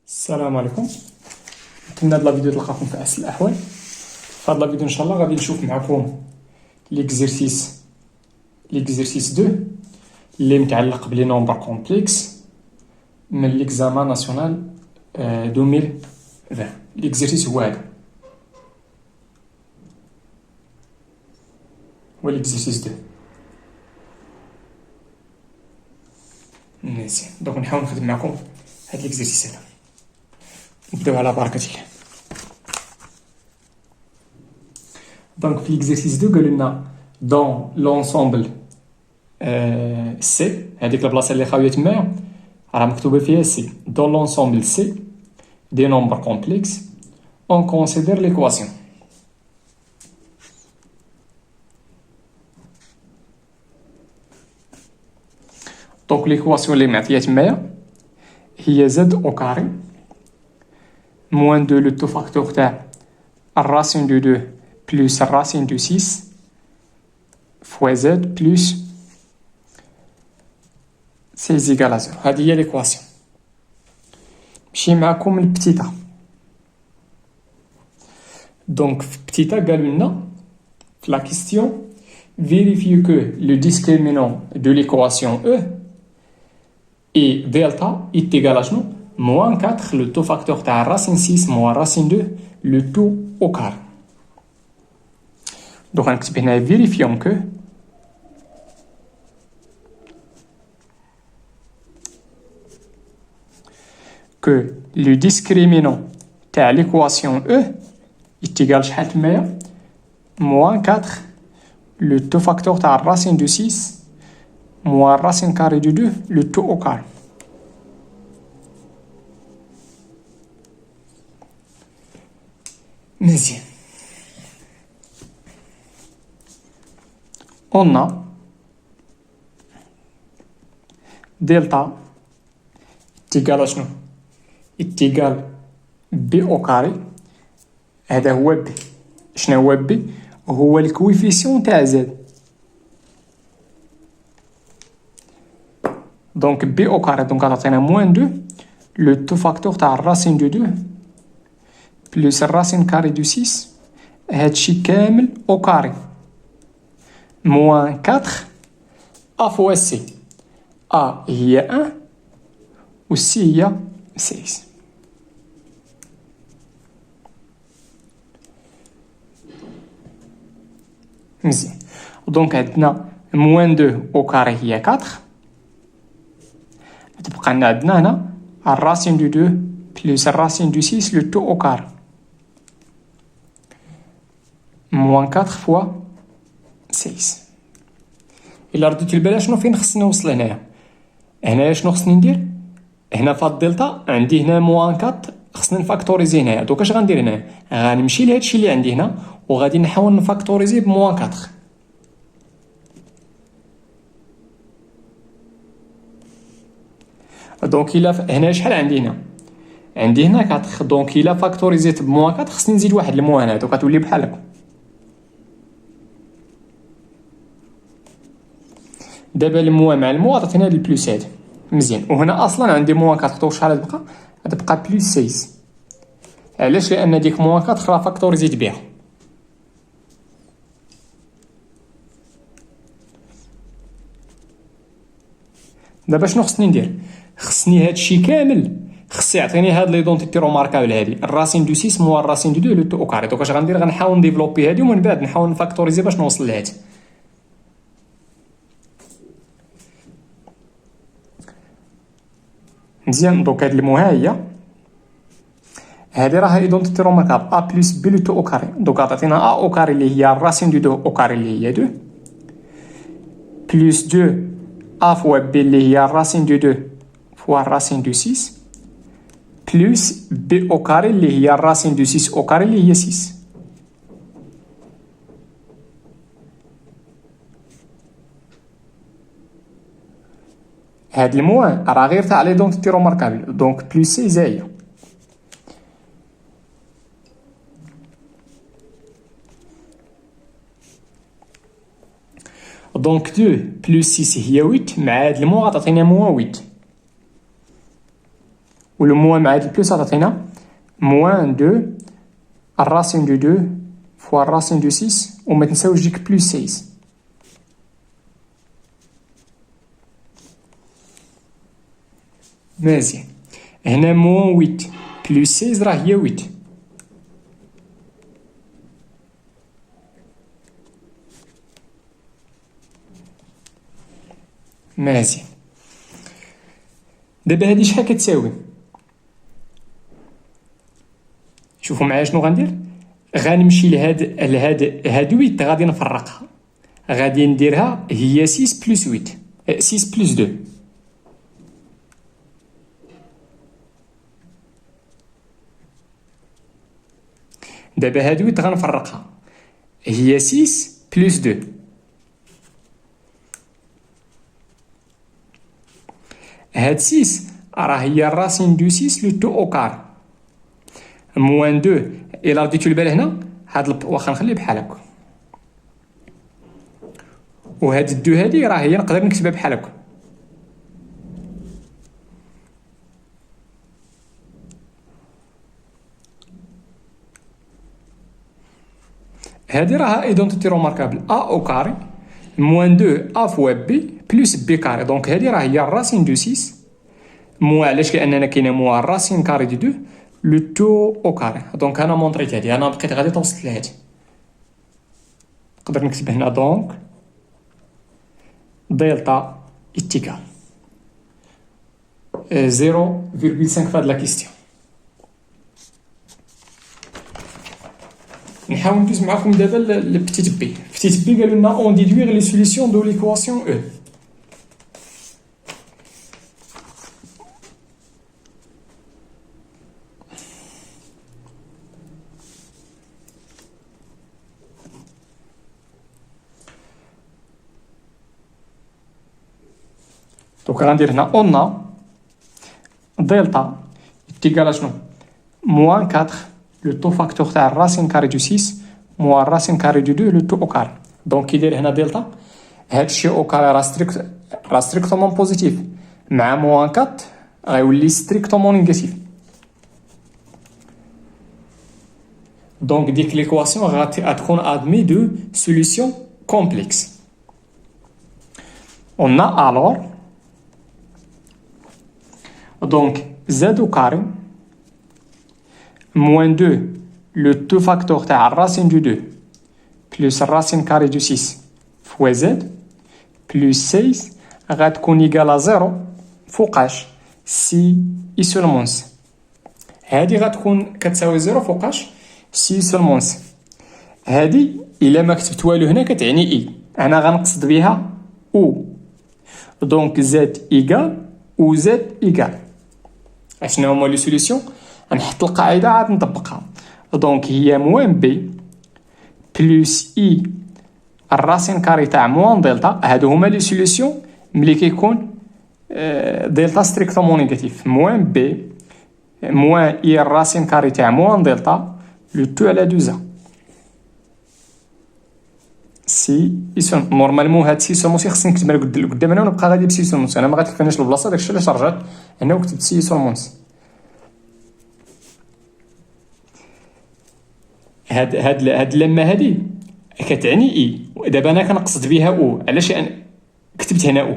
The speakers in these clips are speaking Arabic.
السلام عليكم. كنا هاد لا فيديو تلقاكم في احسن الاحوال. في هاد لا فيديو ان شاء الله غادي نشوف معكم ليكزيرسيس 2 اللي متعلق بلي نومبر كومبلكس من ليكزامان ناسيونال 2020. ليكزيرسيس هو هذا، هو ليكزيرسيس 2. مزيان، دونك نحاول نخدم معكم هاد ليكزيرسيس هذا. نبداو على بركة الله. دونك في ليكزيرسيس 2 قالوا لنا دون لونسومبل سي، هذيك البلاصه اللي خاويه تمايا راه مكتوبه فيها سي. دون لونسومبل سي دي نومبر كومبلكس اون كونسيدير ليكواسيون. دونك ليكواسيون اللي معطيه تمايا هي زد او كاري موان دو لو تو فاكتور تاع الراسين دو 2 بلس الراسين دو 6 فوا زد بلس سي زيكال ا زيرو. هذه هي ليكواسيون. نمشي معكم لبتيتا. دونك في بتيتا قالوا لنا في لا كيستيون vérifier que le discriminant de l'équation E est delta est égal à شنو؟ moins 4 le taux facteur تاع racine 6 moins racine 2 le tout au carré. Donc غنكتب هنا vérifions que le discriminant تاع l'équation E est égal شحال تمايا؟ moins 4 le taux facteur تاع racine de 6 moins racine carrée de 2 le tout au carré. مزيان. on a delta تيكال شنو؟ تيكال بي او كاري. هذا هو بي. شنو هو بي؟ هو الكويفيسيون تاع زد. دونك بي او كاري دونك غتعطينا موان 2 لو تو فاكتور تاع الراسين دو 2 بلس الراسين كاري دو 6 هادشي كامل او كاري موان 4 ا فوا سي. ا هي 1 و سي هي 6. مزيان. دونك عندنا موان 2 او كاري هي 4. تبقى لنا عندنا هنا الراسين دو 2 بلس الراسين دو 6 لو تو او كاري موان 4 فوا 6. الا رديتو البال شنو فين خصني نوصل هنايا شنو خصني ندير؟ هنا في الدلتا عندي هنا موان 4 خصني نفاكتوريزي هنايا. دوك اش غندير هنايا؟ غنمشي لهادشي اللي عندي هنا وغادي نحاول نفاكتوريزي بموان 4. دونك الا هنا شحال عندي هنا؟ عندي هنا 4. دونك الا فاكتوريزيت بموان 4 خصني نزيد واحد الموان هنا. دوك غتولي بحال هكا. دابا الموان مع الموان عطينا لي بلس هادي. مزيان. وهنا اصلا عندي موان 4. دونك شحال غتبقى؟ غتبقى بلس 6. علاش؟ لان ديك موان 4 راه فاكتوريزيت بها. دابا شنو خصني ندير؟ خصني هادشي كامل خصني يعطيني هاد ليدونتيتي روماركابل هادي الراسين دو 6 موا الراسين دو 2 لو تو او كاري. دوك اش غندير؟ غنحاول نديفلوبي هادي ومن بعد نحاول نفاكتوريزي باش نوصل لهادي. مزيان. دونك هاد الموها هي هادي راه ايدونتيتي روماركابل ا بلس بي لو تو او كاري. دونك عطاتينا ا او كاري اللي هي الراسين دو 2 او كاري اللي هي 2 بلس 2 ا فوا بي اللي هي الراسين دو 2 فوا الراسين دو 6 بلس بي او كاري اللي هي الراسين دو 6 او كاري اللي هي 6. هاد الموان راه غير تاع ليدونتيتي روماركابل. دونك بلس سي زايده. دونك 2 بلس 6 هي 8 مع هاد الموان غتعطينا موان 8. ولو موان مع هاد البلوس غتعطينا موان 2 الراسين دو 2 فوا الراسين دو 6 وما تنساوش ديك بلوس 16. مزيان. هنا موان 8 بلوس 16 راه هي 8. مزيان. دابا هادي شحال كتساوي؟ شوفوا معايا شنو غندير. غنمشي لهاد 8 غادي نفرقها، غادي نديرها هي 6 بلس 8 6 بلس 2. دابا هاد 8 غنفرقها هي 6 بلس 2. هاد 6 راه هي الراسين دو 6 لو تو او كار موان 2. الا رديتو البال هنا هاد واخا نخليه بحال هكا، وهاد الدو هادي راه هي نقدر نكتبها بحال هكا. هادي راها ايدونتيتي روماركابل ا او كاري موان 2 ا فوا بي بلس بي كاري. دونك هادي راه هي الراسين دو 6 موان، علاش؟ لاننا كاينه موان الراسين كاري دو 2 لو تو او كاري. دونك انا مونطريت هادي، انا بقيت غادي توصلت لهادي. نقدر نكتب هنا دونك دلتا اتيكال 0.5 في هاد لا كيستيون. نحاول ندوز معكم دابا لبتيت بي. بتيت بي قالوا لنا اون ديدوير لي سوليسيون دو ليكواسيون او. دونك غندير هنا اون دلتا اتيكال شنو؟ موان 4 لو طو فاكتور تاع الراسين كاري دو 6 موان الراسين كاري دو 2 لو تو او كاري. دونك كيدير هنا دلتا هادشي او كاري راه ستريكتومون بوزيتيف مع موان 4 غيولي ستريكتومون نيجاتيف. دونك ديك ليكواسيون غتكون ادمي دو سوليسيون كومبلكس. on a alors donc z au carré moins 2 le tout facteur تاع الراسين du 2 plus الراسين carré du 6 fois z plus 6 غتكون égal à 0 فوقاش سي اي سولمونس. هادي غتكون كتساوي 0 فوقاش سي سولمونس. هادي الا ما كتبت والو هنا كتعني اي، انا غنقصد بها او. دونك زد ايكال و زد ايكال اشنو هما لي سوليسيون؟ نحط القاعده عاد نطبقها. دونك هي موان بي بلس اي الراسين كاري تاع موان دلتا. هادو هما لي سوليسيون ملي كيكون دلتا ستريكتومون نيجاتيف. موان بي موان اي الراسين كاري تاع موان دلتا لو تو على دوزا سي يسون. نورمالمون هاد سي سولمونس خصني نكتبها قدام هنا ونبقى غادي بسي سولمونس. انا ما غاتكفينيش البلاصه، داكشي علاش رجعت هنا وكتبت سي سولمونس. هاد لما هادي كتعني اي. دابا انا كنقصد بها او. علاش كتبت هنا او؟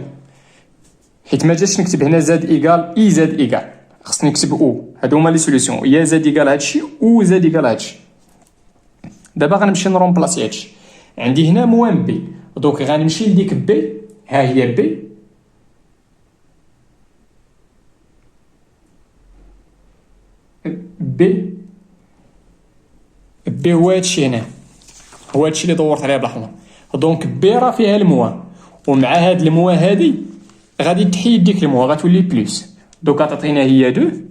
حيت ما جاتش نكتب هنا زاد ايكال اي زاد ايكال، خصني نكتب او. هادو هما لي سوليسيون، يا زاد ايكال هادشي او زاد ايكال هادشي. دابا غنمشي نرومبلاسي هادشي. عندي هنا موان بي، دونك غنمشي لديك بي. ها هي بي بي هو هادشي هنا، هو هادشي اللي دورت عليه بالاحمر. دونك بي راه فيها الموان، ومع هاد الموان هادي غادي تحيد ديك الموان غتولي بلس. دونك غتعطينا هي 2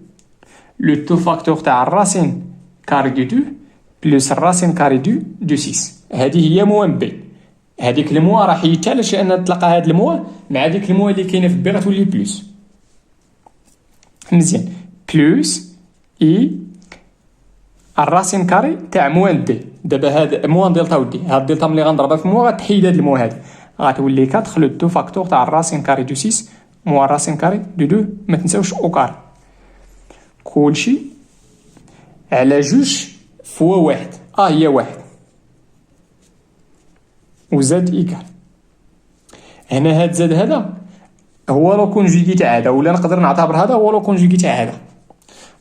لو تو فاكتور تاع الراسين كاري دو 2 بلس الراسين كاري دو 6. هذه هي موان بي. هذيك الموا راه حيدتها علاش؟ لان تلقى هاد الموا مع ديك الموا اللي كاينه في بي غتولي بلس. مزيان. بلس اي الراسين كاري تاع موان بي. دابا هاد موان دلتا ودي هاد دلتا ملي غنضربها في موا غتحيد هاد الموا هادي غتولي 4 لو دو فاكتور تاع الراسين كاري دو 6 موا الراسين كاري دو 2. ما تنساوش او كاري. كلشي على جوج فوا واحد هي واحد وزاد إيكال. هنا هاد زاد هذا هو لو كونجيكي تاع هذا، ولا نقدر نعتبر هذا هو لو كونجيكي تاع هذا.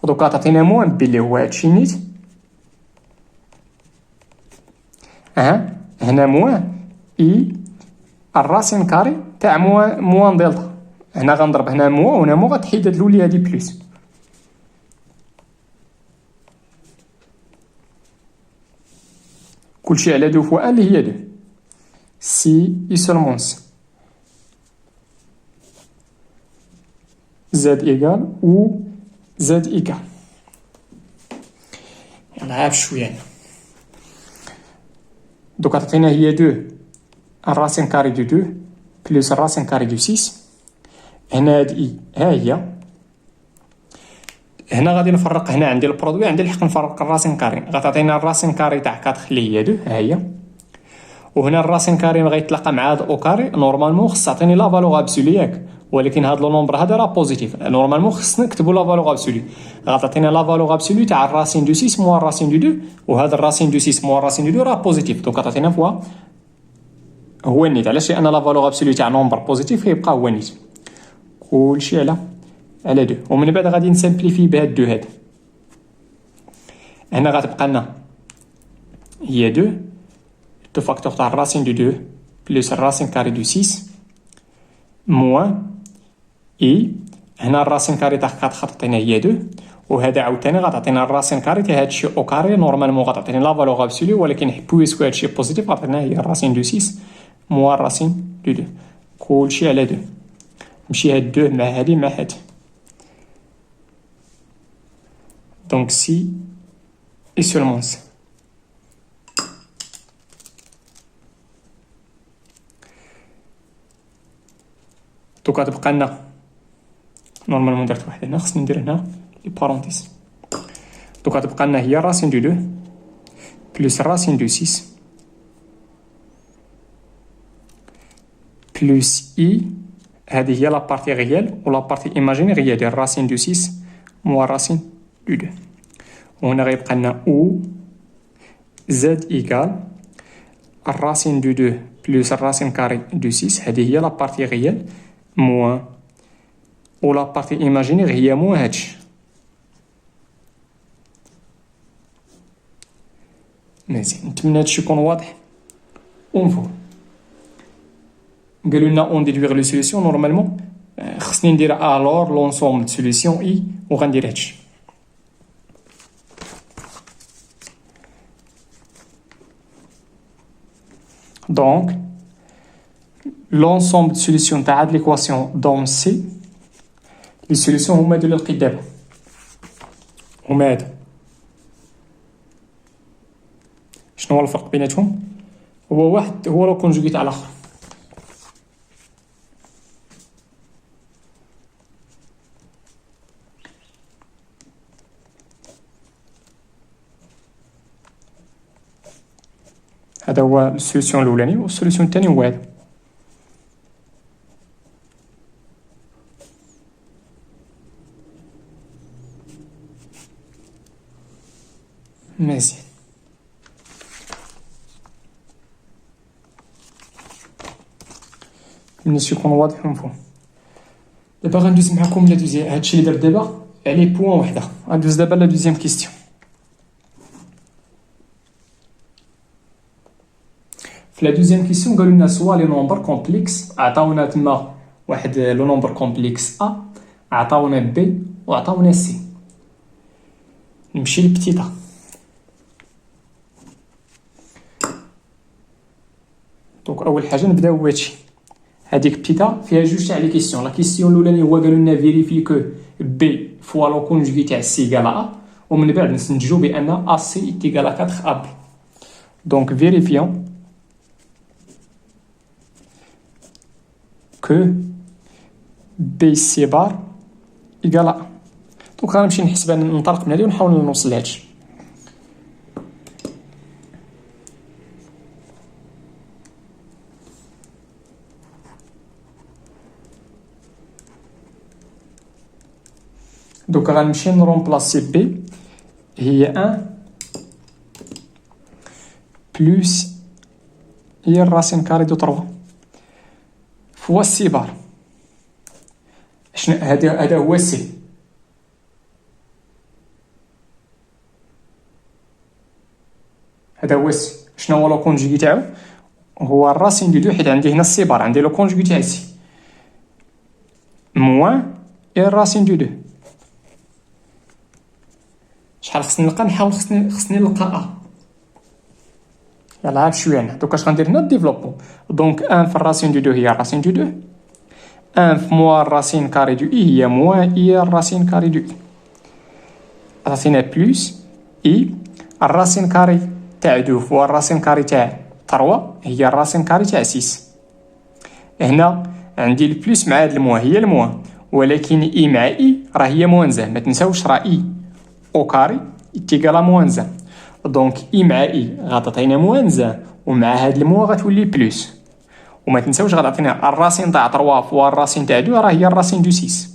ودوكا تعطينا موان بي اللي هو هادشي نيت. هنا موان اي الراسين كاري تاع موان دلتا. هنا غنضرب هنا موان وهنا موان، غتحيد هاد الاولى هادي بليس. كلشي على دو فوا اللي هي دو سي اي سولمون سي زاد إيكال و زاد إيكال. نلعب شوية. دوكا تعطينا هي دو الراسين كاري دو دو بلوس الراسين كاري دو سيس. هنا هاد إي ها هي. هنا غادي نفرق، هنا عندي البرودوي عندي الحق نفرق الراسين كاري. غتعطينا الراسين كاري تاع 4 اللي هي دو ها هي، وهنا الراسين كاري غيتلاقى مع هاد او كاري. نورمالمون خص تعطيني لا فالور ابسولي ياك، ولكن هاد لو نومبر هذا راه بوزيتيف. نورمالمون خصنا نكتبوا لا فالور ابسولي. غتعطينا لا فالور ابسولي تاع الراسين دو 6 موا الراسين دو 2، وهذا الراسين دو 6 موا الراسين دو 2 راه بوزيتيف. دونك تعطينا فوا هو النيت. علاش؟ لان لا فالور ابسولي تاع نومبر بوزيتيف يبقى هو النيت. كلشي على دو. ومن بعد غادي نسامبليفي بهاد دو هاد. هنا غتبقى لنا هي دو فاكتور تاع الراسين دو 2 بلس الراسين كاري دو 6 موان اي. هنا الراسين كاري تاع 4 غتعطينا هي 2، وهذا عاوتاني غتعطينا الراسين كاري تاع هادشي او كاري. نورمالمون غتعطيني لا فالور ابسولي، ولكن بويسكو هادشي بوزيتيف غتعطينا هي الراسين دو 6 موان الراسين دو 2. كلشي على 2. نمشي هاد 2 مع هادي مع هادي. دونك سي اي سولمون سي. دوكا تبقى لنا نورمالمون درت واحد هنا، خصني ندير هنا لي بارونتيز. دوكا تبقى لنا هي الراسين دو 2 بلس الراسين دو 6 بلس اي. هذه هي لا بارتي ريال، و لا بارتي ايماجينير هي ديال الراسين دو 6 موا الراسين دو 2. وهنا غيبقى لنا او زاد إيكال الراسين دو 2 بلس الراسين كاري دو 6. هذه هي لا بارتي ريال موان، و لا بارتي ايماجينير هي موان هادشي. مزيان. نتمنى هادشي يكون واضح ومفهوم. قالوا لنا اون ديدويغ لو سوليسيون. نورمالمون خصني ندير الور لونسومبل دو سوليسيون اي، وغندير هادشي. دونك l'ensemble de solutions تاع هاد ليكواسيون دوم سي. لي سوليسيون هما هادو اللي لقيت دابا، هما هادو. شنو هو الفرق بيناتهم؟ هو واحد هو لو كونجوغي تاع الاخر. هذا هو السوليسيون الاولاني، والسوليسيون الثاني هو هذا. مزيان. الناس يكون واضح ومفهوم. دابا غندوز معكم لا دوزيام. هادشي اللي درت دابا عليه بوان وحده. غندوز دابا لا دوزيام كيستيون. في لا دوزيام كيستيون قالوا لنا سوا لي نومبر كومبلكس. عطاونا تما واحد لو نومبر كومبلكس ا، عطاونا بي، وعطاونا سي. نمشي لبتيتا. دونك اول حاجه نبداو بهادشي. هذيك بتيتا فيها جوج تاع لي كيسيون. لا كيسيون الاولاني هو قالوا لنا فيريفي كو بي فوا لو كونجوغي تاع سي ايكال ا، ومن بعد نستنتجوا بان ا سي ايكال 4 ا بي. دونك فيريفيون كو بي سي بار ايكال ا. دونك غنمشي نحسب، ننطلق من هادي ونحاول نوصل لهادشي. دوك دوك غنمشي نرومبلاسي بي هي 1 بلوس هي الراسين كاري دو 3 فوا سي بار. شنو هذا هو سي. هذا هو سي. شنو هو لو كونجوغي تاعو؟ هو الراسين دو 2 حيت عندي هنا السي بار، عندي لو كونجوغي تاع سي موان اي الراسين دو 2. شحال خصني نلقى؟ نحاول خصني نلقى ا. يلاه بشويه هنا. دوك اش غندير هنا؟ ديفلوبمون. دونك 1 في الراسين دو 2 هي الراسين دو 2، 1 في موان الراسين كاري دو اي هي موان اي الراسين كاري دو اي. عطاتينا بلوس اي الراسين كاري تاع 2 فوا الراسين كاري تاع 3 هي الراسين كاري تاع 6. هنا عندي البلوس مع هاد الموان هي الموان، ولكن اي مع اي راه هي موان زان. ما تنساوش راه اي او كاري تيكالا موان زان. دونك اي مع اي غتعطينا موان زان، ومع هاد الموان غتولي بلوس. وما تنساوش غتعطينا الراسين تاع 3 فوا الراسين تاع 2 راه هي الراسين دو 6.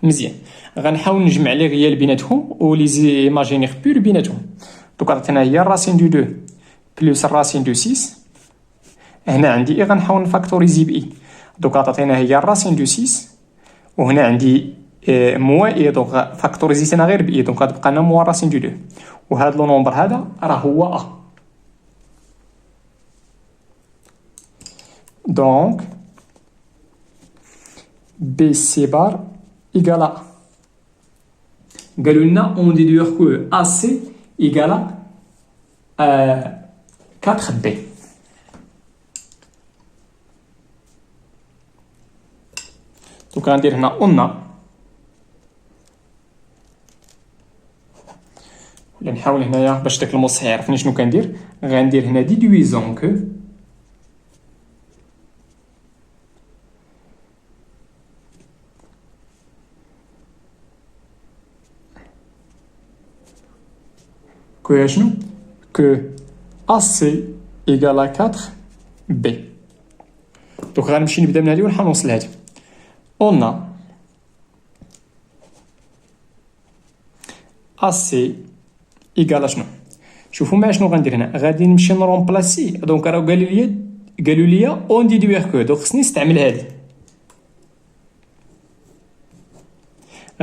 مزيان. غنحاول نجمع لي غيال بيناتهم و لي زيماجينير بور بيناتهم. دوك عطينا هي الراسين دو 2 بلوس الراسين دو 6. هنا عندي اي غنحاول نفاكتوريزي ب اي. دوك عطينا هي الراسين دو 6 وهنا عندي موان اي. دونك فاكتوريزيتنا غير ب اي. دونك غتبقى لنا موان راسين دو 2 وهذا لو نومبر هذا راه هو ا. دونك بي سي بار إيكال A. قالوا لنا اون ديدوير كو ا سي إيكال 4 بي. دوك غندير هنا اون، ولا نحاول هنايا باش داك المصحح يعرفني شنو كندير. غندير هنا ديدويزون كو كو شنو كو ا سي إيكال 4 بي. دوك غنمشي نبدا من هادي ونحاول نوصل لهادي. اون ا سي إيكال شنو؟ شوفوا معايا شنو غندير هنا. غادي نمشي نرومبلاسي. دونك راهو قالوا لي اون ديدوير كو. دوك خصني نستعمل هادي.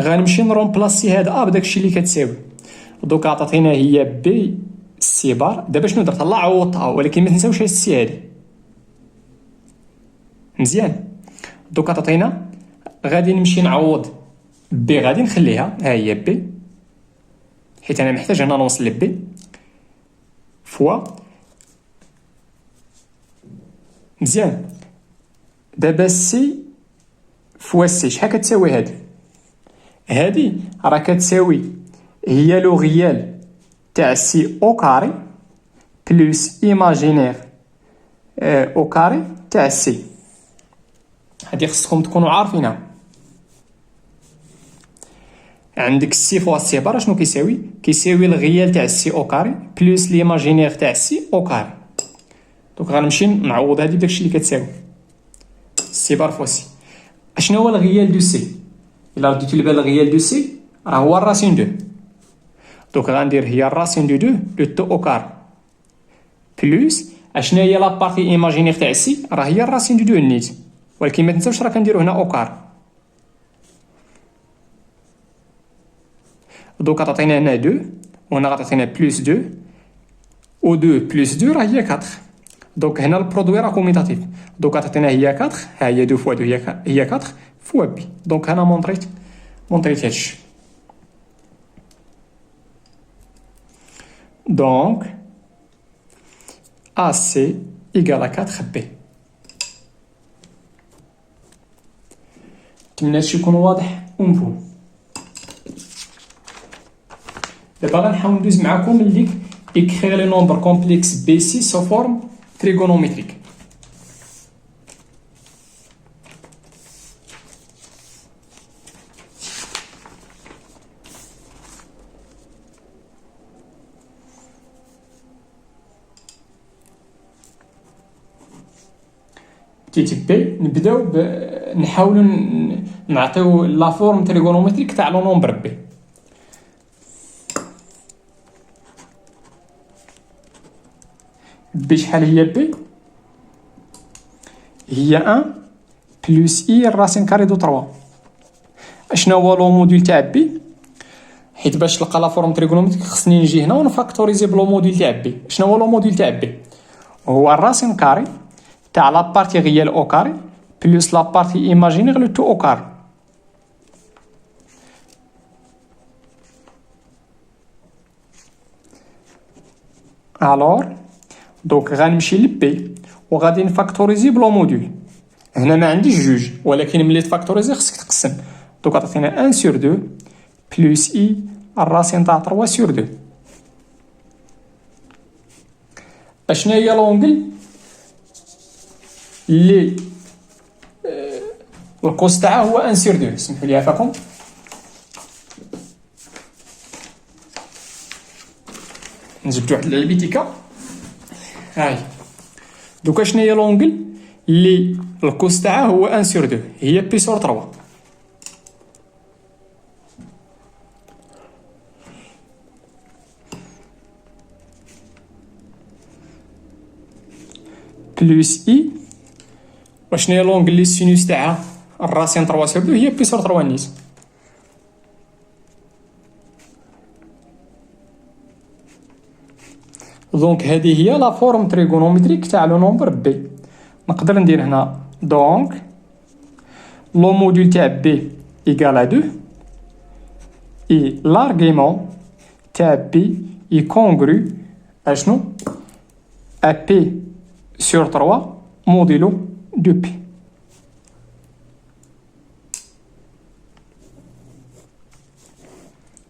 غنمشي نرومبلاسي هاد ا بداك الشيء اللي كتساوي. دوك عطاتينا هي بي سي بار. دابا شنو درت؟ الله عوضتها، ولكن ما تنساوش هاد السي هادي. مزيان. دوك عطاتينا غادي نمشي نعوض بي. غادي نخليها ها هي بي حيت انا محتاج هنا نوصل لبي فوا. مزيان. دابا سي فوا سي شحال كتساوي هادي؟ هادي راه كتساوي هي لو غيال تاع سي او كاري بلوس ايماجينير او كاري تاع سي. هادي خصكم تكونوا عارفينها. عندك سي فوا سي بار شنو كيساوي؟ كيساوي الغيال تاع سي او كاري بلوس ليماجينير تاع سي او كاري. دونك غنمشي نعوض هادي بداكشي اللي كتساوي سي بار فوا سي. اشنو هو الغيال دو سي؟ الا رديتو البال الغيال دو سي راه هو الراسين دو. دونك غندير هي الراسين دو 2 لو تو او كار بلوس اشنا هي لا بارتي ايماجينير تاع سي راه هي الراسين دو 2 نيت. ولكن ما تنساوش راه كنديرو هنا او كار. دوك عطاتينا هنا 2 وهنا غتعطينا بلوس 2 و 2 بلوس 2 راه هي 4. دونك هنا البرودوي راه كوميتاتيف. دوك عطاتينا هي 4 ها هي 2 فوا 2 هي 4 فوا بي. دونك هنا مونطريت هادشي. دونك AC égale à 4B. نتمنى هادشي يكون واضح ومفهوم. دابا غنحاول ندوز معكم اللي écrire les nombres complexes B6 sous forme trigonométrique. Petit b نبداو نحاولوا نعطيو لا فورم تريغونومتريك تاع لو نومبر بي. بي شحال هي بي؟ هي 1 بلس اي الراسين كاري دو 3. اشنا هو لو موديل تاع بي؟ حيت باش نلقى لا فورم تريغونومتريك خصني نجي هنا ونفاكتوريزي بلو موديل تاع بي. شنو هو لو موديل تاع بي؟ هو الراسين كاري تاع لا بارتي ريال او كاري بلس لا بارتي ايماجينير لو تو او كاري. الوغ دونك غنمشي لبي وغادي نفاكتوريزي بلو موديل. هنا ما عنديش جوج، ولكن ملي تفاكتوريزي خصك تقسم. دونك عطينا 1 sur 2 بلس اي الراسين تاع 3 sur 2. اشنا هي لونغل اللي الكوس تاعها هو 1 sur 2. سمحوا لي عفاكم. نجبدو واحد العلبيتيكا. هاي دوكا شنو هي لونغل اللي الكوس تاعها هو 1 sur 2 هي بي sur 3. بلس اي وشنو هي لونغل اللي السينوس تاعها الراسين 3 sur 2 هي بي sur 3 نيت. دونك هذه هي لا فورم تريغونومتريك تاع لو نومبر بي. نقدر ندير هنا دونك لو موديل تاع بي ايكال ا 2 اي لارغيمون تاع بي اي كونغرو اشنو ا بي sur 3 موديلو دو بي.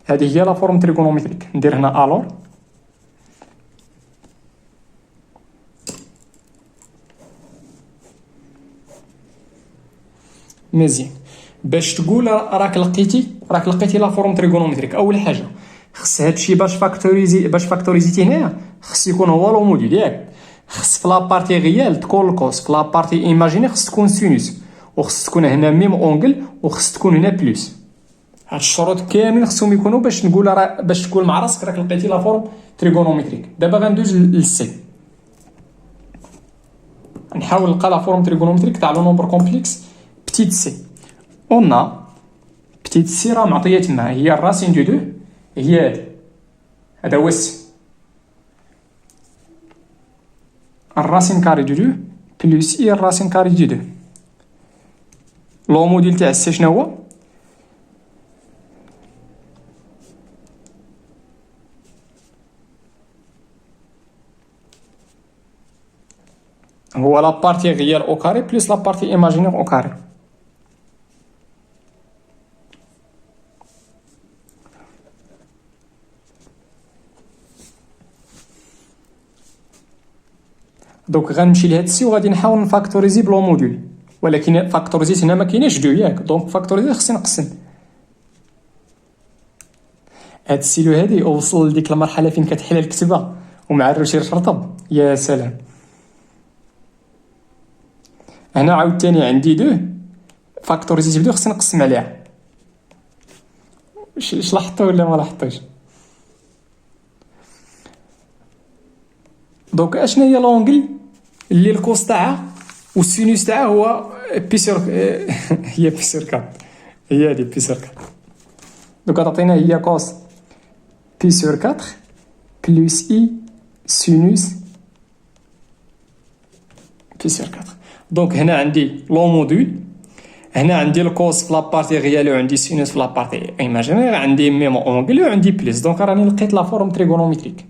هذه هي لا فورم تريغونومتريك. ندير هنا الور مزيان. باش تقول راك لقيتي لا فورم تريغونومتريك، اول حاجه خص هادشي باش فاكتوريزيتي هنايا خص يكون هو لو موديل ياك. خص في لابارتي ريال تكون الكوس، في لابارتي ايماجيني خص تكون سينوس، وخص تكون هنا ميم اونغل، وخص تكون هنا بلس. هاد الشروط كاملين خصهم يكونوا باش تقول مع راسك راك لقيتي لا فورم تريغونومتريك. دابا غندوز للسي، نحاول نلقى لا فورم تريغونومتريك تاع لو نومبر كومبلكس بتيت سي. قلنا بتيت سي راه معطيه تما، هي الراسين دو 2 هي هذا هو السي. الراسين كاري دو 2 بلس اي الراسين كاري دو 2. لو موديل تاع السي شنو هو؟ هو لا بارتي ريال او كاري بلس لا بارتي ايماجينير او كاري. دونك غنمشي لهاد السي وغادي نحاول نفاكتوريزي بلو موديل، ولكن فاكتوريزيت هنا ما كايناش دو ياك. دونك فاكتوريزي خصني نقسم. هاد السيلو هادي وصل لديك المرحله فين كتحل الكتبه ومع الروشير رطب. يا سلام. هنا عاوتاني عندي دو فاكتوريزيت بدو خصني نقسم عليها. واش لاحظتو ولا ما لاحظتوش؟ دونك اشنا هي لونغل اللي الكوس تاعها والسينوس تاعها هو بي سور هي بي سور 4. هي هادي بي سور 4. دونك عطينا هي كوس بي سور 4 بلس اي سينوس بي سور 4. دونك هنا عندي لو موديل، هنا عندي الكوس في لابارتي ريال وعندي سينوس في لابارتي ايماجينير، عندي ميم اونغل وعندي بلس. دونك راني لقيت لا فورم تريغونومتريك.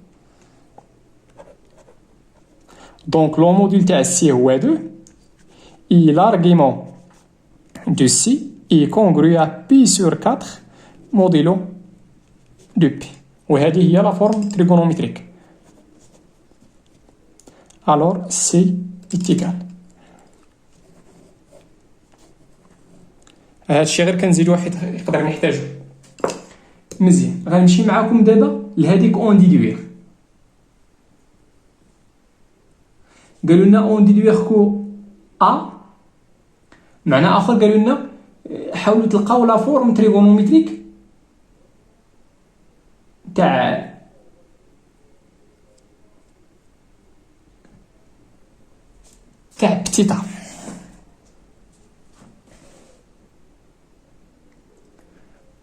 دونك لو موديل تاع سي هو 2 اي لارغيمون دو سي اي كونغرو ا بي سور 4 موديلو دو بي. وهذه هي لا فورم تريغونومتريك. الور سي ايكال هادشي غير كنزيد واحد يقدر نحتاجو. مزيان. غنمشي معاكم دابا لهاديك اون ديدوير. قالوا لنا اون ديدوير كو ا معنى اخر قالوا لنا حاولوا تلقاو لا فورم تريغونومتريك تاع بتيتا.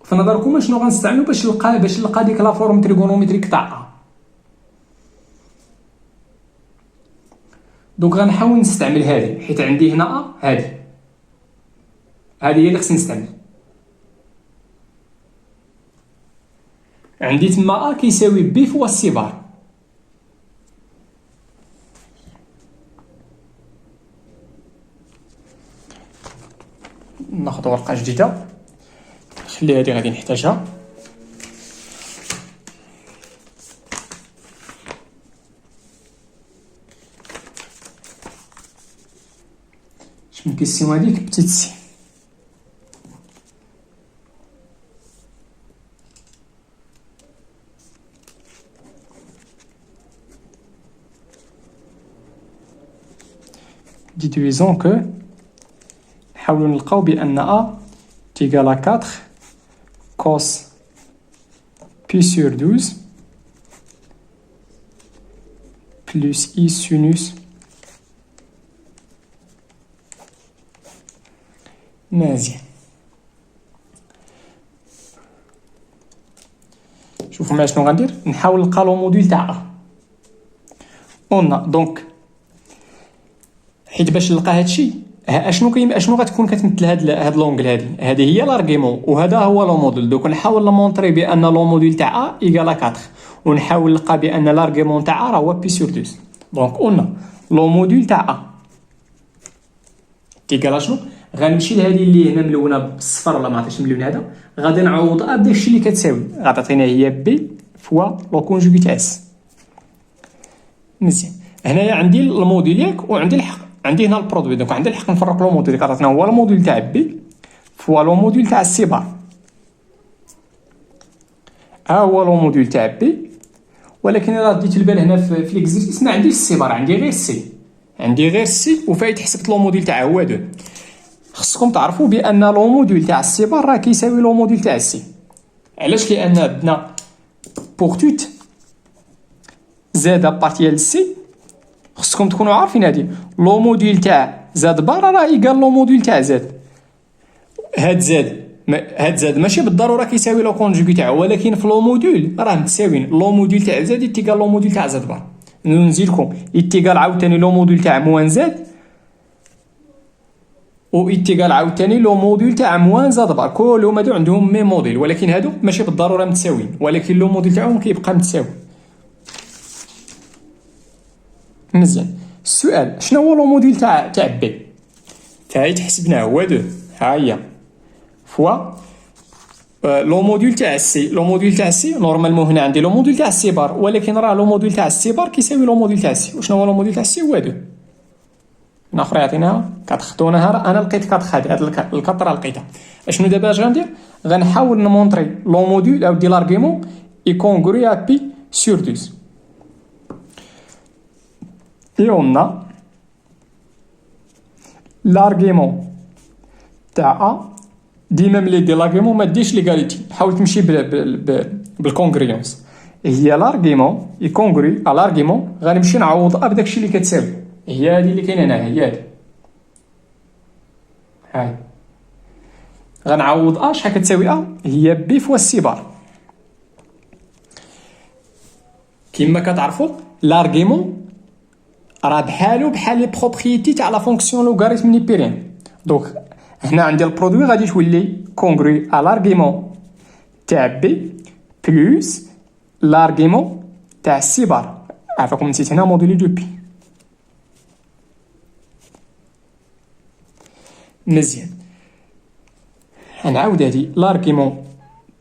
في نظركم شنو غنستعملوا باش نلقى ديك لا فورم تريغونومتريك تاع دونك غنحاول نستعمل هذه، حيت عندي هنا هذه هي اللي خصني نستعمل. عندي تما كيساوي بي فوا سي بار. ناخذ ورقه جديده، خلي هذه غادي نحتاجها. شنو كيسيو هذيك بتيت سي. ديدويزون كو نحاولوا نلقاو بان ا تيغال 4 cos pi sur 12 plus i sinus مزيان. شوفوا معايا شنو غندير، نحاول نلقى لو موديل تاع ا اون دونك، حيت باش نلقى هادشي اشنو غتكون كتمثل هاد لونغل. هذه هي لارغيمون وهذا هو لو موديل. دوك نحاول نمونطري بان لو موديل تاع ا ايكال 4 ونحاول نلقى بان لارغيمون تاع ا راه هو بي سور 12. دونك قلنا لو موديل تاع ا ايكال شنو، غنمشي لهذه اللي هنا ملونه بالصفر ولا ما عرفتش ملونه، هذا غادي نعوض ا بداكشي اللي كتساوي، غتعطينا هي بي فوا لو كونجوغي تاع اس. مزيان، هنايا عندي الموديل ياك وعندي الحق، عندي هنا البرودوي. دونك عندي الحق نفرق لو موديل اللي عطاتنا هو الموديل تاع بي فوا لو موديل تاع سي بار. ها هو لو موديل تاع بي، ولكن الا ديت البال هنا في ليكزيرسيس ما عنديش سي بار، عندي غير سي وفايت حسبت لو موديل تاعه هو 2. خصكم تعرفوا بان لو موديل تاع السي بار راه كيساوي لو موديل تاع السي. علاش؟ لان عندنا بوغ توت زاد بارتيال سي، خصكم تكونوا عارفين هادي لو موديل تاع زاد بار راه ايكال لو موديل تاع زاد. هاد زاد ماشي بالضروره كيساوي لو كونجوغي تاعو، ولكن في لو موديل راه متساويين. لو موديل تاع زاد يتيكال لو موديل تاع زاد بار. نزيدكم يتيكال عاوتاني لو موديل تاع موان زاد و يتيكال عاوتاني لو موديل تاع موان زاد بار. كلهم هادو عندهم ميم موديل، ولكن هادو ماشي بالضروره متساويين، ولكن لو موديل تاعهم كيبقى متساوي. مزيان. السؤال شنو هو لو موديل تاع بي؟ فهايت حسبناه هو 2، ها هي فوا لو موديل تاع سي. لو موديل تاع سي نورمالمون هنا عندي لو موديل تاع سي بار، ولكن راه لو موديل تاع سي بار كيساوي لو موديل تاع سي. وشنو هو لو موديل تاع سي؟ هو 2. ناخر يعطيناها 4 خدوناها، انا لقيت 4 هاد الكطره لقيتها. اشنو دابا اش غندير؟ غنحاول نمونطري لو موديل او دي لارغيمون يكونغري ا بي سور 12. Et on a l'argument تاع A. ديما ملي دير l'argument ما ديرش ليغاليتي، حاول تمشي بالكونغريونس. هي l'argument يكونغري l'argument، غنمشي نعوض A بداكشي اللي كتساوي. هي هادي اللي كاينه هنا، هي هادي. هاي غنعوض A شحال كتساوي A؟ هي بي فوا سي بار. كما كتعرفوا l'argument راه بحال لي بروبريتي تاع لا فونكسيون لوغاريتم نيبيريان. دونك هنا عندي البرودوي غادي تولي كونغري ا لارغيمون تاع بي بلس لارغيمون تاع سي بار. عافاكم نسيت هنا موديلي دو بي. مزيان، غنعاود هادي لارغيمون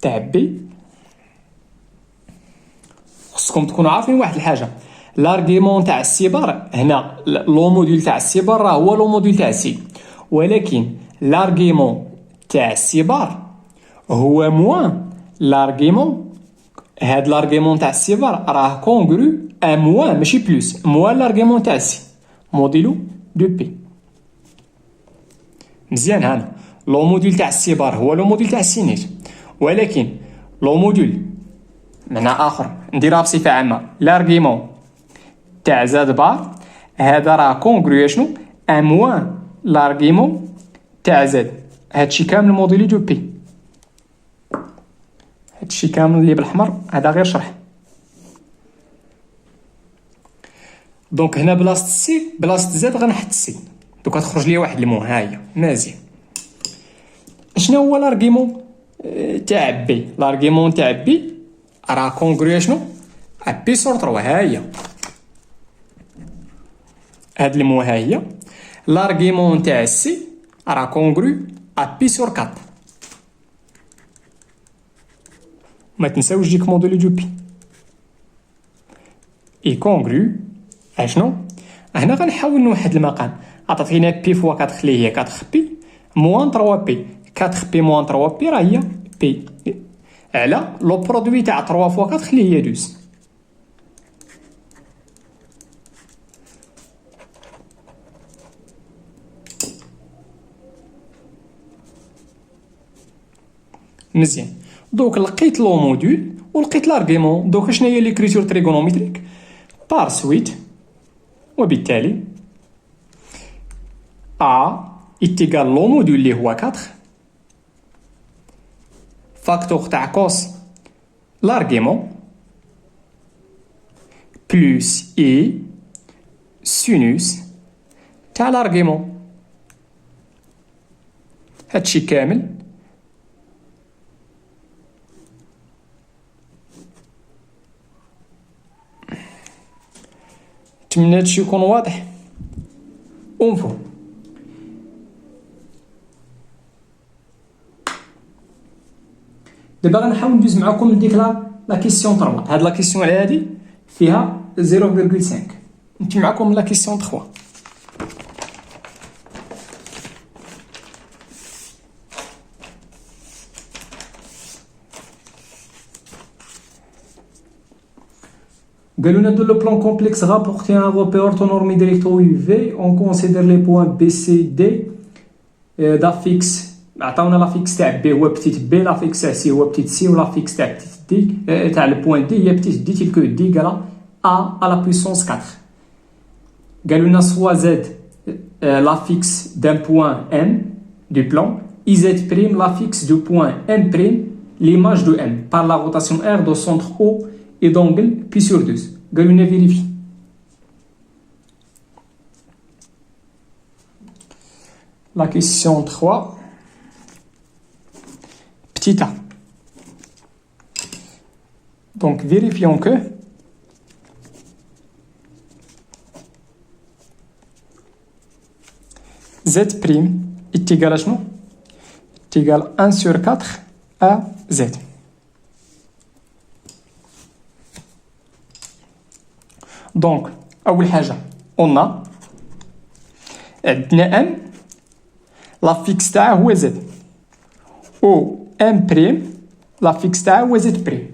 تاع بي. خصكم تكونوا عارفين واحد الحاجه، لارغيمون تاع السي بار هنا لو موديل تاع السي بار راه هو لو موديل تاع سي، ولكن لارغيمون تاع السي بار هو موان لارغيمون. هاد لارغيمون تاع السي بار راه كونغرو ا موان ماشي بلوس، موان لارغيمون تاع سي موديلو دو بي. مزيان. هنا لو موديل تاع السي بار هو لو موديل تاع السينيت، ولكن لو موديل معنى اخر نديرها بصفه عامه لارغيمون تاع زاد بار، هذا راه كونغرو شنو ان موان لارغيمون تاع زاد. هادشي كامل موديلي دو بي، هادشي كامل اللي بالاحمر هذا غير شرح. دونك هنا بلاصه سي بلاصه زاد غنحط سي، دوك غتخرج لي واحد المو. ها هي مزيان. شنو هو لارغيمون تاع بي؟ لارغيمون تاع بي راه كونغرو شنو بي سور 3. ها هي هاد المو، ها هي لارغيمون تاع سي راه كونغرو بي سور 4. ما تنساوش ديك موديل دو بي اي كونغرو اشنو. هنا غنحاول نوحد المقام. عطاتينا بي فوا 4 اللي هي 4 بي موان 3 بي. 4 بي موان 3 بي راه هي بي على لو برودوي تاع 3 فوا 4 اللي هي 12. مزيان. دوك لقيت لو موديل ولقيت لارغيمون. دوك شنو هي ليكريتور تريغونوميتريك؟ بار سويت، وبالتالي A اتيغال لو موديل اللي هو 4 فاكتور تاع كوس لارغيمون بلوس اي سينوس تاع لارغيمون. هادشي كامل نتمنى هادشي يكون واضح ومفهوم. دابا غنحاول ندوز معكم لديك لا كيسيون 3. هاد لا كيسيون هادي فيها 0.5. نمشي معكم لا كيسيون 3. قالوا لنا dans le plan complexe rapporté un repère orthonormé directo UV on considère les points B C D d'affixe. عطاونا لافيكس تاع بي هو بتيت بي، لافيكس تاع سي هو بتيت سي، ولافيكس تاع بتيت دي تاع البوان دي هي بتيت دي تلك دي قال ا على بويسونس 4. قالوا لنا سوا زد لافيكس دان بوان ام دو بلان اي زد بريم لافيكس دو بوان ام بريم ليماج دو ام par la rotation r de centre O et d'angle pi sur 2. قالوا لنا فيريفي. La question 3. Petit a. Donc vérifions que Z' est égal à شنو؟ est égal à 1 sur 4 à Z. Donc أول حاجة قلنا عندنا M لافيكس تاعه هو Z و ام بريم لافيكس تاعه هو زد بريم.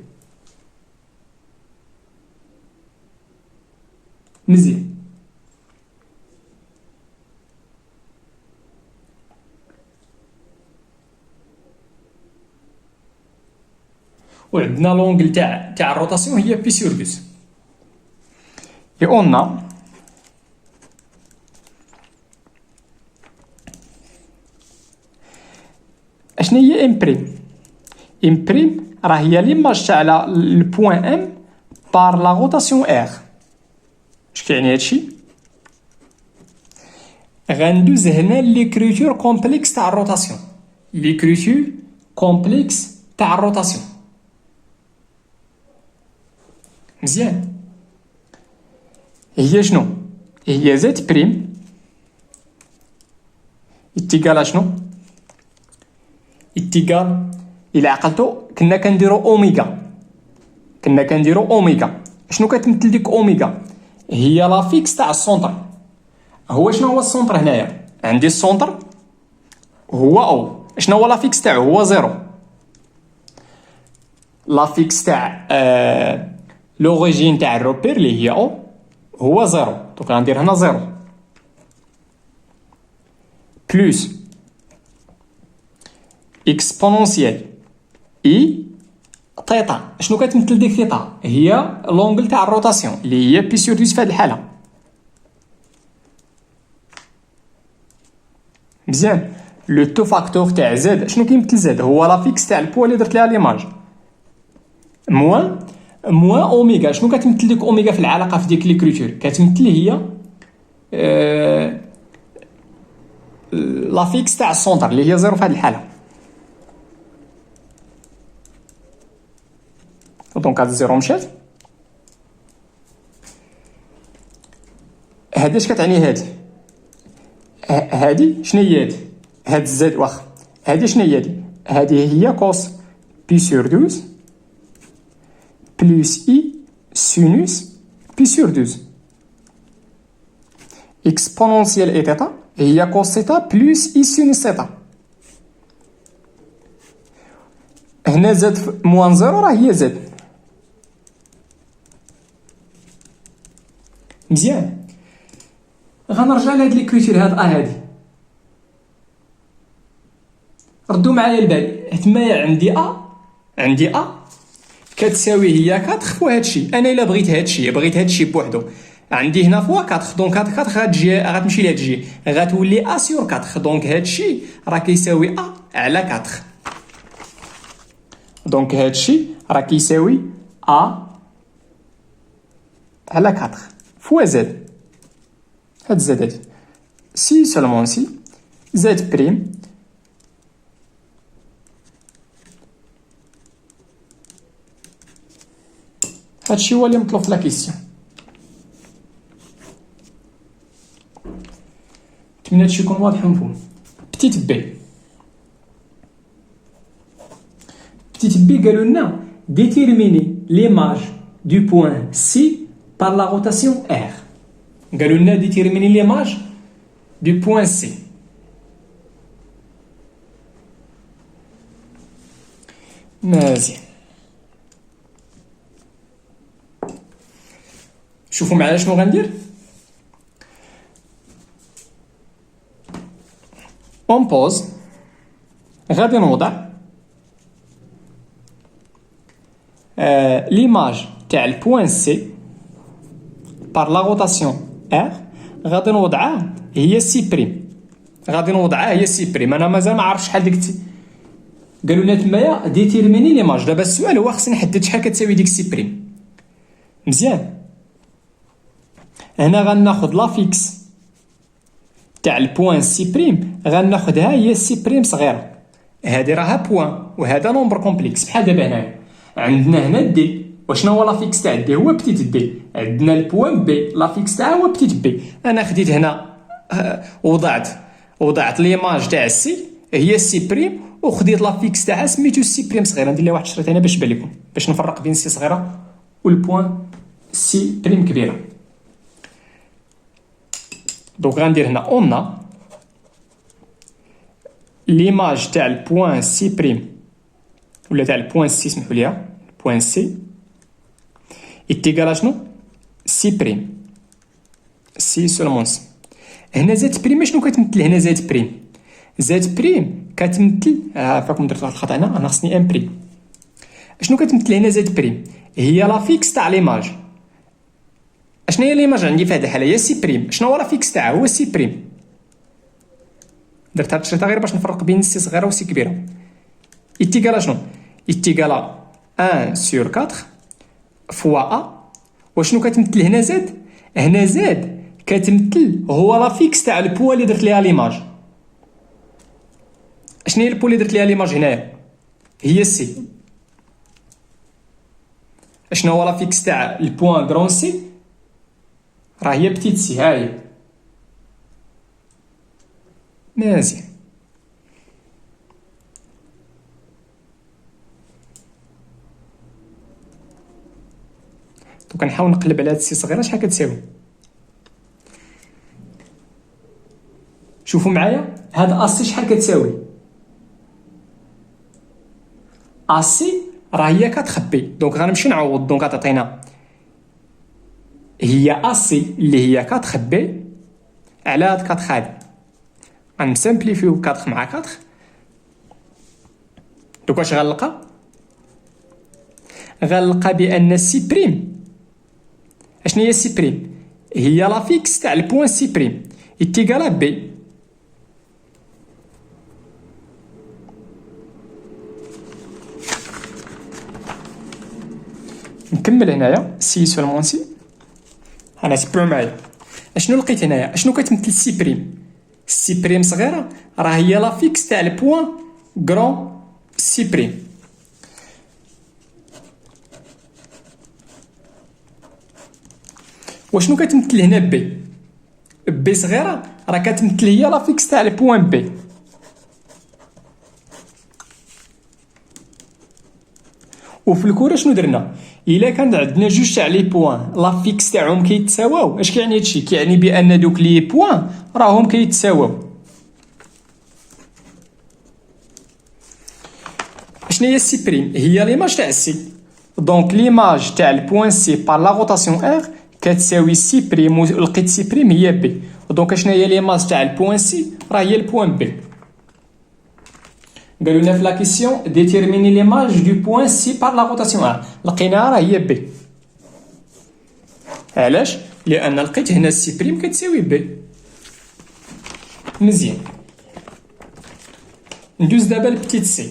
مزيان. وعندنا لونغل تاع الروتاسيون هي بي سور 2. قلنا اشنا هي ام بريم؟ ام بريم راه هي ليماج تاع البوان ام بار لا روتاسيون ار. اش كيعني هادشي؟ غندوز هنا ليكريتور كومبلكس تاع الروتاسيون، ليكريتور كومبلكس تاع الروتاسيون. مزيان. هي شنو؟ هي زد بريم اتيغال شنو؟ اتيغال الى عقلتو كنا كنديرو اوميغا، كنا كنديرو اوميغا. شنو كتمثل ديك اوميغا؟ هي لافيكس تاع السونتر. هو شنو هو السونتر هنايا؟ عندي السونتر هو او شنو هو لافيكس تاعو؟ هو زيرو. لافيكس تاع لوريجين تاع الروبير اللي هي او هو زيرو. دونك غندير هنا زيرو بلوس اكسبونونسيال اي تيتا. شنو كتمثل ديك تيتا؟ هي لونغل تاع الروتاسيون اللي هي بي سور 12 في هذه الحاله. مزيان. لو تو فاكتور تاع زد شنو كيمثل زد؟ هو لا فيكس تاع البوا اللي درت ليها ليماج موان اوميغا. شنو كتمثل ديك اوميغا في العلاقه في ديك ليكريتور؟ كتمثل هي لا فيكس تاع السونتر اللي هي زيرو في هذه الحاله. دونك هاد الزيرو مشات. هادي اش كتعني؟ هادي شنو هي؟ هاد الزد واخا هادي شنو هي؟ هادي هي كوس بي سور 12 بلس اي سينوس بي سور 12. اكسبونونسيال اي تيتا هي كوس تيتا بلس اي سينوس تيتا. هنا زد موان زيرو راه هي زد. مزيان. غنرجع لهاد ليكريتور هاد هادي. ردوا معايا البال تمايا عندي كتساوي هي 4 فوا هادشي. انا الا بغيت هادشي بوحدو عندي هنا فوا 4 دونك هاد 4 غتجي غتمشي لهاد الجي غتولي ا سور 4 دونك هادشي راه كيساوي ا على 4. دونك هادشي راه كيساوي ا على 4 فوا زد. هاد زد هادي سي سولمون سي زد بريم هادشي هو اللي مطلوب في لا كيسيون. نتمنى هادشي يكون واضح ومفهوم. بتيت بي قالوا لنا ديتيرميني ليماج دو بوين سي بار لا روتاسيون ار. قالوا لنا ديتيرميني ليماج دو بوين سي. مزيان. شوفوا معايا شنو غندير. اون بوز غادي نوضع ليماج تاع البوين سي بار لا روتاسيون ار. غادي نوضعها هي سي بريم. انا مازال ما عرفتش شحال ديك قالوا لنا تمايا ديتيرميني ليماج. دابا السؤال هو خصني نحدد شحال كتساوي ديك سي بريم. مزيان. هنا غناخد لا فيكس تاع البوين سي بريم غناخدها هي سي بريم صغيره. هادي راها بوين وهذا نومبر كومبلكس. بحال دابا هنايا عندنا هنا دي. وشنو هو لا فيكس تاع دي؟ هو بتيت دي. عندنا البوين بي لا فيكس تاعها هو بتيت بي. انا خديت هنا وضعت ليماج تاع السي هي سي بريم وخديت لا فيكس تاعها سميتو سي بريم صغيره. ندير لها واحد الشريط هنا باش يبان لكم باش نفرق بين سي صغيره والبوين سي بريم كبيره. دونك غندير هنا اون ليماج تاع البوين سي بريم ولا تاع البوين سي سمحوا لي البوين سي يتيكال شنو سي بريم سي سولمون سي. هنا زاد بريم شنو كتمثل؟ هنا زاد بريم كتمثل فاكم درت واحد الخطا هنا. انا خصني ان بريم. شنو كتمثل هنا زاد بريم؟ هي لا فيكس تاع ليماج. اشنا هي ليماج عندي في هذه الحاله هي سي بريم. شنو هو لا فيكس تاعها؟ هو سي بريم. درت هاد الشريطه غير باش نفرق بين سي صغيره وسي كبيره. يتيكال شنو؟ يتيكال 1 سور 4 فوا ا. وشنو كتمثل هنا زاد؟ هنا زاد كتمثل هو لا فيكس تاع البوا اللي درت ليها ليماج. اشنا هي البوا اللي درت ليها ليماج هنايا؟ هي سي. اشنا هو لا فيكس تاع البوان غرون سي؟ راه هي بتيت سي. هاهي مزيان. دونك كنحاول نقلب على هاد السي صغيره شحال كتساوي. شوفوا معايا هاد اسي شحال كتساوي. اسي راه هي كتخبي دونك غنمشي نعوض. دونك غتعطينا هي اسي اللي هي كتخبي على هاد 4 هادي. غنسامبليفيو 4 مع 4 دوك واش غنلقى؟ غنلقى بان سي بريم، اشنو هي سي بريم؟ هي لا فيكس تاع البوان سي بريم اتيكالا بي. نكمل هنايا سي سولمون سي. انا تبعوا معايا اشنو لقيت هنايا، اشنو كتمثل سي بريم؟ سي بريم صغيره راه هي لا فيكس تاع البوان غران سي بريم. وشنو كتمثل هنا بي؟ بي صغيره راه كتمثل هي لا فيكس تاع البوان بي. وفي الكره شنو درنا؟ الا كان عندنا جوج تاع لي بوان لا فيكس تاعهم كيتساواو، اش كيعني هادشي؟ كيعني بان دوك لي بوان راهم كيتساواو. شنو هي سي بريم؟ هي ليماج تاع سي. دونك ليماج تاع البوان سي بار لا روتاسيون ار كتساوي سي بريم، ولقيت سي بريم هي بي. دونك شنو هي ليماج تاع البوان سي؟ راه هي البوان بي. قالوا لنا في لا كيسيون ديتيرميني ليماج دو بوان سي بار لا روتاسيون ار، لقيناها راه هي بي. علاش؟ لان لقيت هنا سي بريم كتساوي بي. مزيان، ندوز دابا لبتيت سي.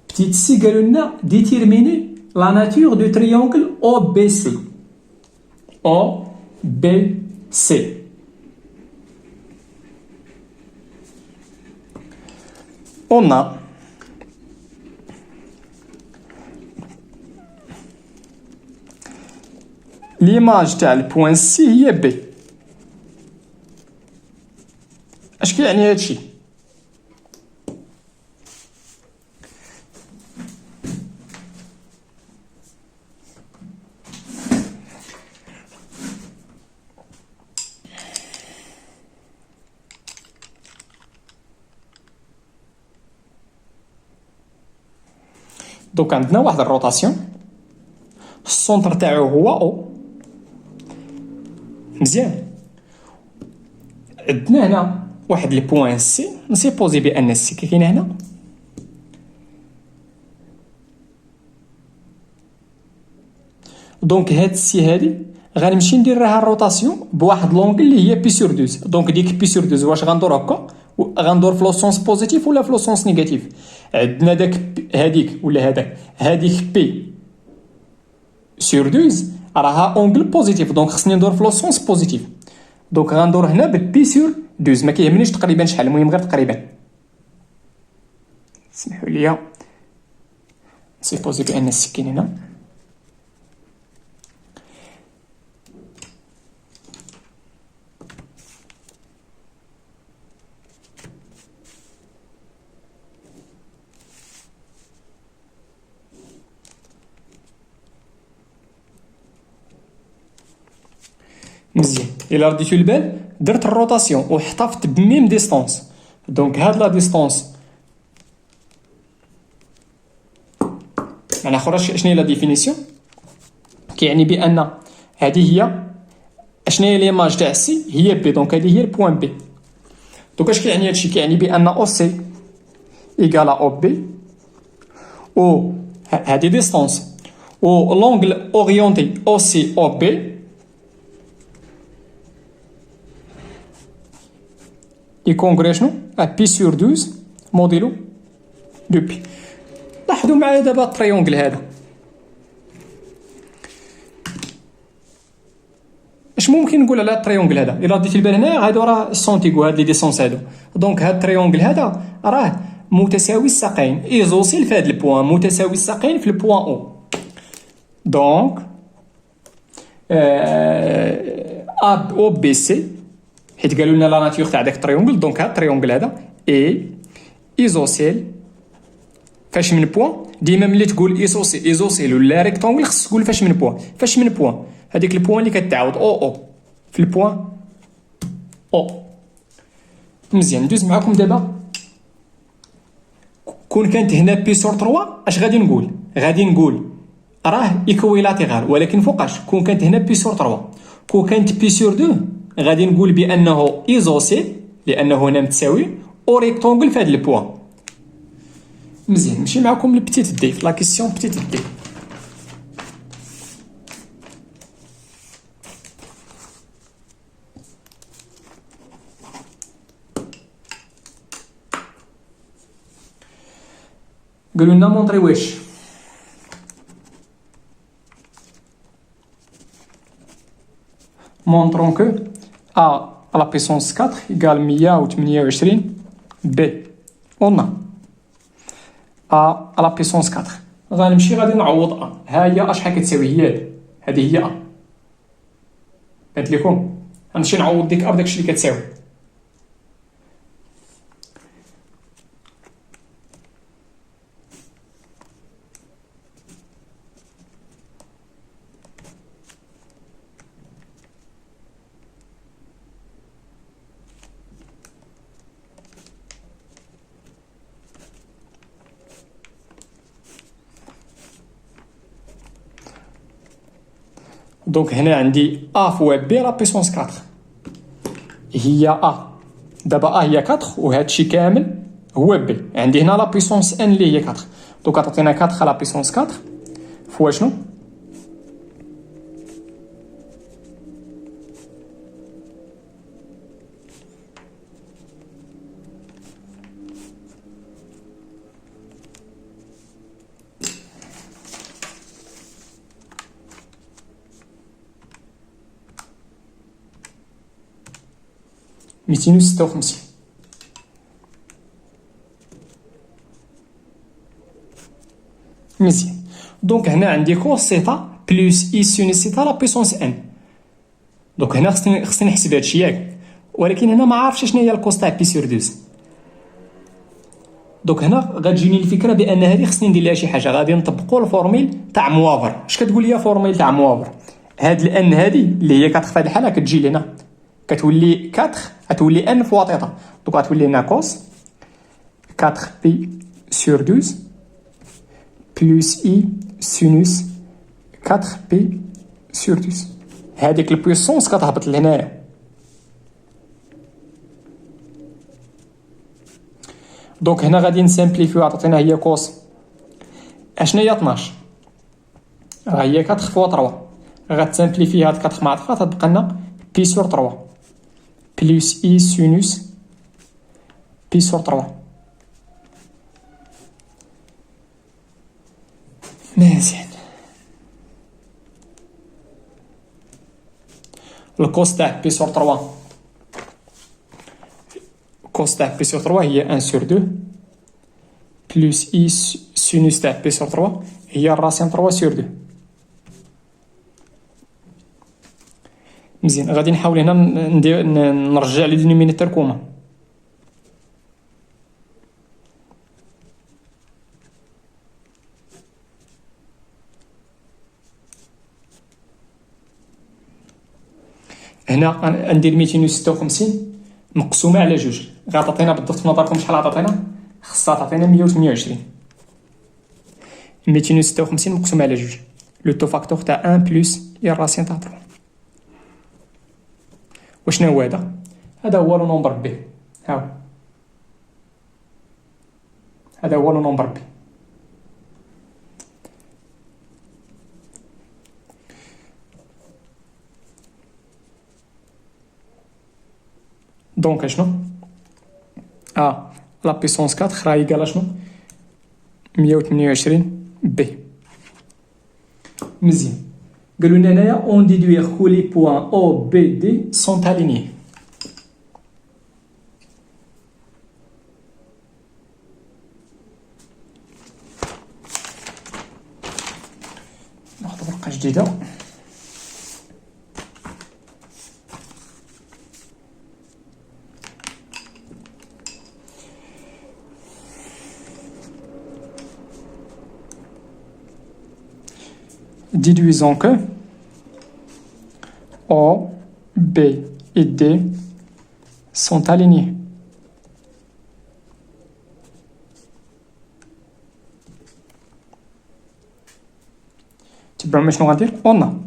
بتيت سي قالوا لنا ديتيرميني لا ناتور دو تريونغل او بي سي. او بي سي. On a l'image تاع البوان سي هي بي. اش كيعني هادشي؟ دوك عندنا واحد الروتاسيون، السونتر تاعو هو او. مزيان، عندنا هنا واحد البوان سي، نسيبوزي بان السي كاين هنا. دونك هاد السي هادي غنمشي ندير لها الروتاسيون بواحد لونغل اللي هي بي سور 12. دونك ديك بي سور 12 واش غندور هكا؟ غندور في لو سونس بوزيتيف ولا في لو سونس نيجاتيف؟ عندنا داك هاديك ولا هذاك، هاديك بي سور 12 راها اونغل بوزيتيف، دونك خصني ندور في لو سونس بوزيتيف. دونك غندور هنا بالبي سور 12، ما كيهمنيش تقريبا شحال، المهم غير تقريبا. اسمحوا لي نسيبوزي بان السكين هنا. مزيان، الا رديتو البال درت الروتاسيون وحتفظت بميم ديستونس. دونك هاد لا ديستونس معنى اخر شنو هي لا ديفينيسيون؟ كيعني بان هذه هي اشنو هي ليماج تاع سي هي بي. دونك هذه هي البوان بي. دونك اش كيعني هادشي؟ كيعني بان او سي ايكالا او بي، و هذه ديستونس، و لونغل اورينتي او سي او بي يكونغري شنو؟ بي سور 12 موديلو دو بي. لاحظوا معايا دابا التريونغل هذا اش ممكن نقول على التريونغل هذا؟ الا رديتي البال هنا هادو راه السونتيغو، هاد لي ديسونس هادو. دونك هاد التريونغل هذا راه متساوي الساقين، ايزوسيل في هاد البوان، متساوي الساقين في البوان او. دونك ا او بي سي، حيت قالوا لنا لا ناتور تاع داك التريونغل. دونك هاد التريونغل هذا اي ايزوسيل فاش من بوان. ديما ملي تقول ايزوسيل ولا ريكتونغل خصك تقول فاش من بوان. فاش من بوان؟ هذيك البوان اللي كتعاود او في البوان او. مزيان، ندوز معكم دابا. كون كانت هنا بي سور 3 اش غادي نقول؟ غادي نقول راه ايكويلاتيرال، ولكن فوقاش؟ كون كانت هنا بي سور 3. كون كانت بي سور 2 غادي نقول بانه ايزوسيل لانه هنا متساوي او ريكتونغل في هذا البوان. مزيان، نمشي معكم لبتيت دي في لا كيسيون بتيت دي. قالوا لنا مونطري واش montrons que a à la puissance 4 égale 128 b. on a a à la puissance 4. غنمشي غادي نعوض ا. ها هي اشحال كتساوي؟ هي هذه هي ا. قلت لكم غنمشي نعوض ديك ا بداكشي اللي كتساوي. دونك هنا عندي ا فوا بي لا بيسونس 4 هي ا. دابا ا هي 4 وهادشي كامل هو بي. عندي هنا لا بيسونس ان اللي هي 4. دونك غتعطينا 4 لا بيسونس 4 فوا شنو؟ ميتين وستة وخمسين. مزيان. دونك هنا عندي كوس سيتا بلوس اي سينوس سيتا لا بيسونس ان. دونك هنا خصني نحسب هادشي ياك، ولكن هنا ما عارفش شنو هي الكوس تاع بي سور دوز. دونك هنا غتجيني الفكره بان هذه خصني ندير لها شي حاجه. غادي نطبقوا الفورميل تاع موافر. اش كتقول لي فورميل تاع موافر؟ هاد الان هذه اللي هي كتخفى الحاله كتجي لهنا كتولي 4 غتولي ان فوا تيتا. دونك غتولي لنا كوس 4 بي سور 12 بلس اي سينوس 4 بي سور 12. هذيك البويسونس كتهبط لهنايا. دونك هنا غادي نسامبليفيو. عطاتنا هي كوس اشنا هي 12 راه هي 4 فوا 3. غتسامبليفي هاد 4 مع 4 تبقى لنا بي سور 3 بلس اي سينوس بي سور 3. مزيان. الكوس تاع بي سور 3 كوس تاع بي سور 3 هي 1 سور 2 بلس اي سينوس تاع بي سور 3 هي الراسين 3 سور 2. مزيان. غادي نحاول هنا نرجع لي دينومينيتور كوما. هنا ندير 256 مقسومه على جوج. غتعطينا بالضبط في نظركم شحال عطاتينا؟ خصها تعطينا 128. 256 مقسومه على جوج لو تو فاكتور تاع 1 بلس اي راسين تاع 3. وشنو هو هذا؟ هذا هو لو نومبر بي. هاو هذا هو لو نومبر بي. دونك شنو لا بيسونس 4 راه ايكال شنو 128 بي. مزيان. قالوا لنا هنايا اون ديدوير كو لي بوين او بي دي سون الينيي. ناخذ ورقه جديده. Déduisons que O, B et D sont alignés. تبعوا شنو غندير؟ قلنا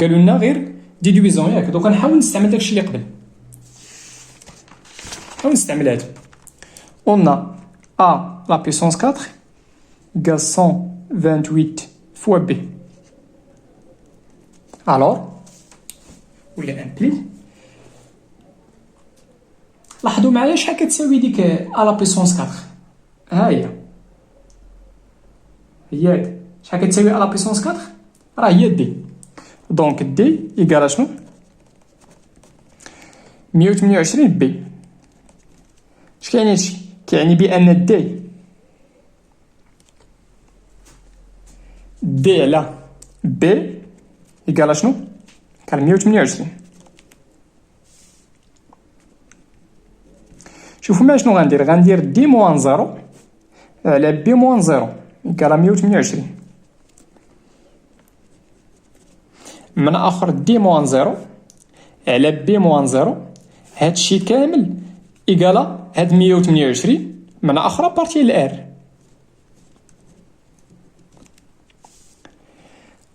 قالوا لنا غير ديدويزون ياك. دوك نحاول نستعمل داكشي اللي قبل. شحال نستعمل هادو؟ قلنا A لا بيسونس 4 égale 128 fois B. Alors ولا امبلي لاحظوا معايا شحال كتساوي ديك A لا بيسونس 4. ها هي هاد شحال كتساوي A لا بيسونس 4 راه هي دي. دونك دي إيكال شنو؟ 128 بي. اش كيعني هادشي؟ كيعني بأن دي على بي إيكال شنو؟ كان 128. شوفوا معايا شنو غندير دي موان زيرو على بي موان زيرو إيكال 128. من اخر دي موان زيرو على بي موان زيرو هادشي كامل إيكالا هاد 128 من اخر بارتي الار.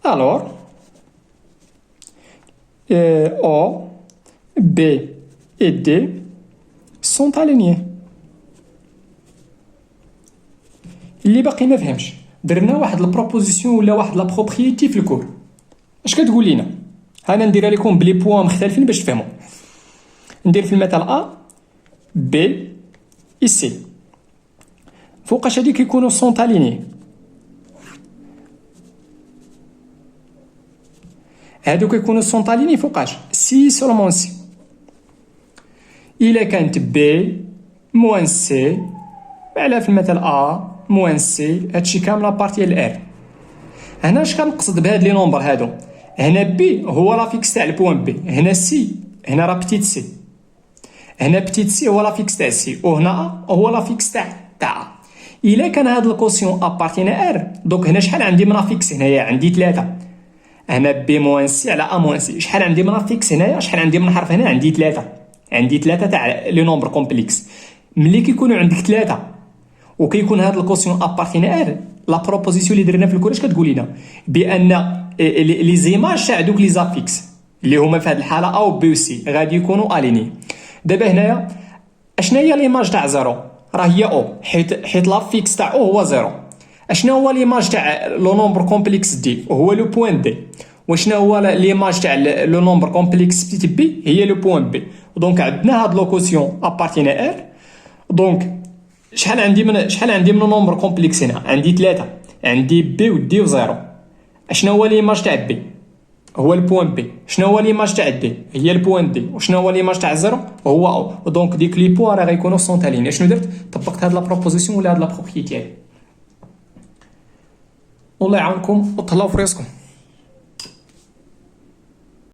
الوغ او بي et D sont alignés. اللي باقي ما فهمش درنا واحد البروبوزيسيون ولا واحد لا بروبريتي في الكور. اش كتقول لينا؟ انا نديرها لكم بلي بوان مختلفين باش تفهموا. ندير في المثال A B et C. فوقاش هادي كيكونوا سونط اليني. هادو كيكونوا سونط اليني فوقاش سي سولمون سي. إلا كانت بي موان سي على في المثال A موان سي هادشي كامل لابارتي الار. هنا اش كنقصد بهاد لي نومبر هادو؟ هنا بي هو لا فيكس تاع البوان بي، هنا سي هنا راه بتيت سي، هنا بتيت سي هو لا فيكس تاع سي، وهنا هو لا فيكس تاع إلا كان هاد الكوسيون ابارتينا ار دونك هنا شحال عندي من افيكس؟ هنايا عندي 3. هنا بي موان سي على ا موان سي شحال عندي من افيكس؟ هنايا شحال عندي من حرف؟ هنا عندي 3. عندي 3 تاع لي نومبر كومبلكس. ملي كيكونوا عندك 3 وكيكون هاد الكوسيون ابارتينا ار لا بروبوزيسيون اللي درنا في الكور اش كتقول لنا؟ بان لي زيماج تاع دوك لي زافيكس اللي هما في هاد الحاله ا و بي و سي غادي يكونوا اليني. دابا هنايا اشنا هي ليماج تاع زيرو؟ راه هي او حيت لافيكس تاع او هو زيرو. اشنا هو ليماج تاع لو نومبر كومبلكس دي؟ هو لو بوين دي. وشنا هو ليماج تاع لو نومبر كومبلكس بتيت بي؟ هي لو بوين بي. دونك عندنا هاد لوكوسيون ابارتينا ار. دونك شحال عندي من نومبر كومبلكس؟ هنا عندي 3. عندي بي و دي و زيرو. اشنا هو ليماج تاع بي؟ هو البوان بي. شنو هو ليماج تاع دي؟ هي البوان دي. وشنو هو ليماج تاع زيرو؟ هو او. دونك ديك لي بوان راه غيكونوا سونتالين. شنو درت؟ طبقت هاد لا بروبوزيسيون ولا هاد لا بروبريتي. الله يعاونكم وتهلاو في راسكم.